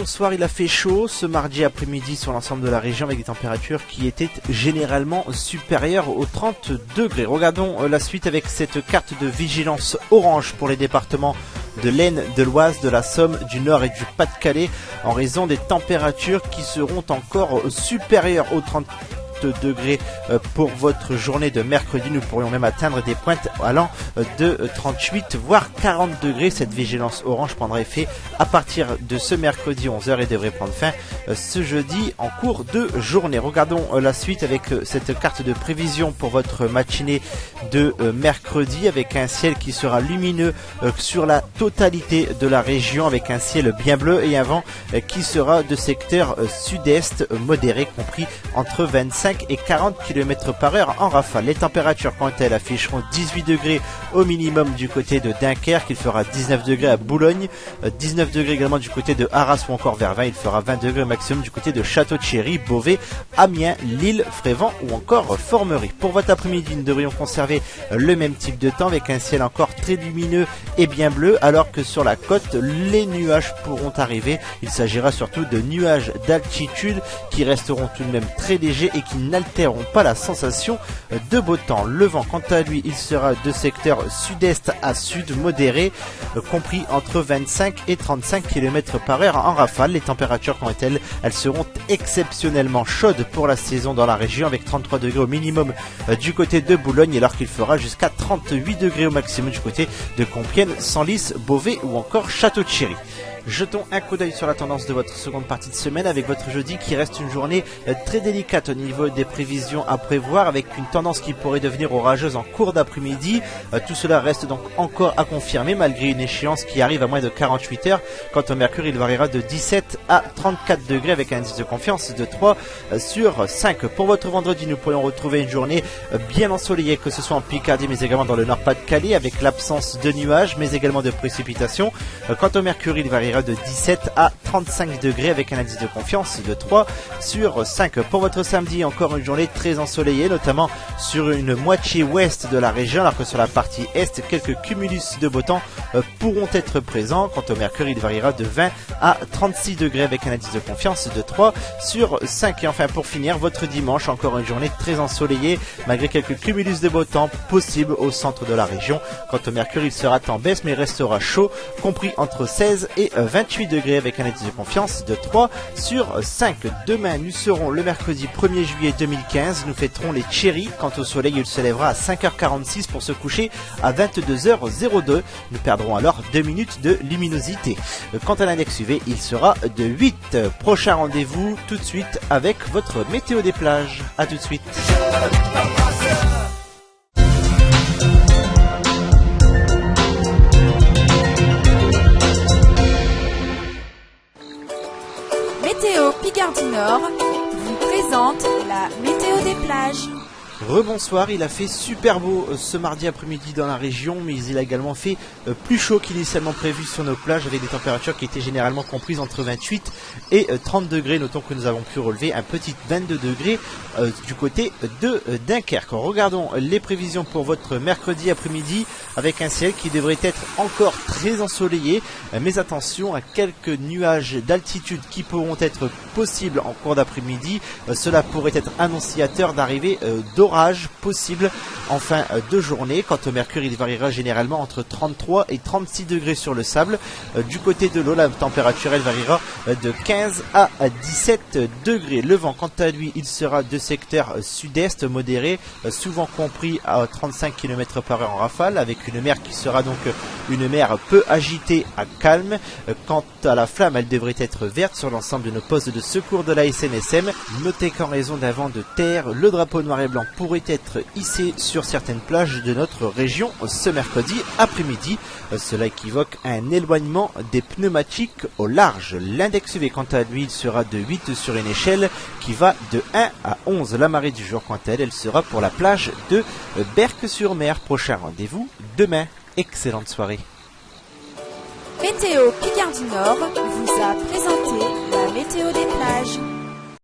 bonsoir, il a fait chaud ce mardi après-midi sur l'ensemble de la région avec des températures qui étaient généralement supérieures aux 30 degrés. Regardons la suite avec cette carte de vigilance orange pour les départements de l'Aisne, de l'Oise, de la Somme, du Nord et du Pas-de-Calais en raison des températures qui seront encore supérieures aux 30 degrés pour votre journée de mercredi. Nous pourrions même atteindre des pointes allant de 38 voire 40 degrés. Cette vigilance orange prendra effet à partir de ce mercredi 11h et devrait prendre fin ce jeudi en cours de journée. Regardons la suite avec cette carte de prévision pour votre matinée de mercredi avec un ciel qui sera lumineux sur la totalité de la région avec un ciel bien bleu et un vent qui sera de secteur sud-est modéré compris entre 25 et 40 km par heure en rafale. Les températures quant à elles afficheront 18 degrés au minimum du côté de Dunkerque, il fera 19 degrés à Boulogne, 19 degrés également du côté de Arras ou encore Vervins, il fera 20 degrés au maximum du côté de Château-Thierry, Beauvais, Amiens, Lille, Frévent ou encore Formerie. Pour votre après-midi, nous devrions conserver le même type de temps avec un ciel encore très lumineux et bien bleu alors que sur la côte, les nuages pourront arriver. Il s'agira surtout de nuages d'altitude qui resteront tout de même très légers et qui n'altéreront pas la sensation de beau temps. Le vent quant à lui il sera de secteur sud-est à sud modéré compris entre 25 et 35 km par heure en rafale. Les températures quant à elles seront exceptionnellement chaudes pour la saison dans la région avec 33 degrés au minimum du côté de Boulogne alors qu'il fera jusqu'à 38 degrés au maximum du côté de Compiègne, Senlis, Beauvais ou encore Château-Thierry. Jetons un coup d'œil sur la tendance de votre seconde partie de semaine avec votre jeudi qui reste une journée très délicate au niveau des prévisions à prévoir avec une tendance qui pourrait devenir orageuse en cours d'après-midi. Tout cela reste donc encore à confirmer malgré une échéance qui arrive à moins de 48 heures. Quant au mercure, il variera de 17 à 34 degrés avec un indice de confiance de 3 sur 5. Pour votre vendredi, nous pourrions retrouver une journée bien ensoleillée que ce soit en Picardie mais également dans le Nord-Pas-de-Calais avec l'absence de nuages mais également de précipitations. Quant au mercure, il variera de 17 à 35 degrés avec un indice de confiance de 3 sur 5. Pour votre samedi, encore une journée très ensoleillée, notamment sur une moitié ouest de la région, alors que sur la partie est, quelques cumulus de beau temps pourront être présents. Quant au mercure, il variera de 20 à 36 degrés avec un indice de confiance de 3 sur 5. Et enfin, pour finir, votre dimanche, encore une journée très ensoleillée, malgré quelques cumulus de beau temps possibles au centre de la région. Quant au mercure, il sera en baisse, mais restera chaud, compris entre 16 et 28 degrés avec un indice de confiance de 3 sur 5. Demain, nous serons le mercredi 1er juillet 2015. Nous fêterons les Cherries. Quant au soleil, il se lèvera à 5h46 pour se coucher à 22h02. Nous perdrons alors 2 minutes de luminosité. Quant à l'index UV, il sera de 8. Prochain rendez-vous tout de suite avec votre météo des plages. A tout de suite. Météo Picardie Nord vous présente la météo des plages. Rebonsoir, il a fait super beau ce mardi après-midi dans la région, mais il a également fait plus chaud qu'initialement prévu sur nos plages avec des températures qui étaient généralement comprises entre 28 et 30 degrés. Notons que nous avons pu relever un petit 22 degrés du côté de Dunkerque. Regardons les prévisions pour votre mercredi après-midi avec un ciel qui devrait être encore très ensoleillé, mais attention à quelques nuages d'altitude qui pourront être possibles en cours d'après-midi. Cela pourrait être annonciateur d'arrivée d'orage possible en fin de journée. Quant au mercure, il variera généralement entre 33 et 36 degrés sur le sable. Du côté de l'eau, la température elle variera de 15 à 17 degrés. Le vent, quant à lui, il sera de secteur sud-est modéré, souvent compris à 35 km par heure en rafale, avec une mer qui sera donc une mer peu agitée à calme. Quant à la flamme, elle devrait être verte sur l'ensemble de nos postes de secours de la SNSM. Notez qu'en raison d'un vent de terre, le drapeau noir et blanc pourrait être hissé sur certaines plages de notre région ce mercredi après-midi. Cela équivoque à un éloignement des pneumatiques au large. L'index UV quant à lui il sera de 8 sur une échelle qui va de 1 à 11. La marée du jour quant à elle, elle sera pour la plage de Berck-sur-Mer. Prochain rendez-vous demain. Excellente soirée. Météo Picardie Nord vous a présenté la météo des plages.